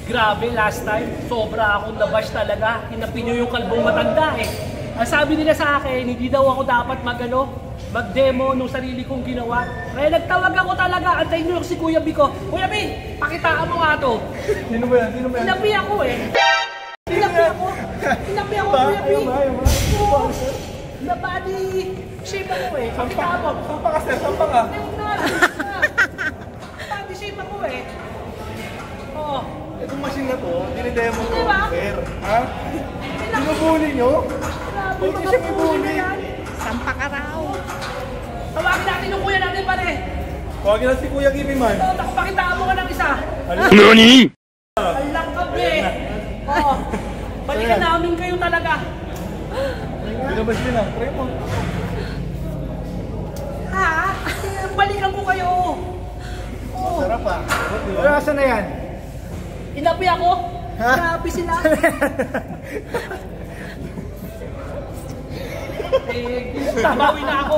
Grabe, last time, sobra akong nabash talaga. Hinapi nyo yung kalbong matanda eh. Ang sabi nila sa akin, hindi daw ako dapat mag-demo nung sarili kong ginawa. Kaya nagtawag ako talaga. Antayin nyo si Kuya B ko. Kuya B, pakitaan mo nga to. Sino ba yan? Sino ba yan? Hinapi ako eh. Hinapi ako. Hinapi ako, Kuya B. Na body shape ako eh. Pakitaan mo. Sampa ka, sir. Sampa ka. Body shape ako eh. Oo. Itong machine na to, dinidemo ko. Diba? Sir, ha? Binubuli nyo? Grabe, Hindi mga siya puli bibuli. na yan. Sampa ka raw. Tawagin natin yung kuya natin pare. Huwag na si Kuya Gibi man. Ito, pakitaan mo ka ng isa. NANI?! Alang kape. Oo. Balikan namin kayo talaga. Binabas din lang. Try mo. Ha? Balikan ko kayo. Oo. Sarap ah. Pero asan na yan? Inapi ako. Ha? Inapi sila. Eh, tabawi na ako.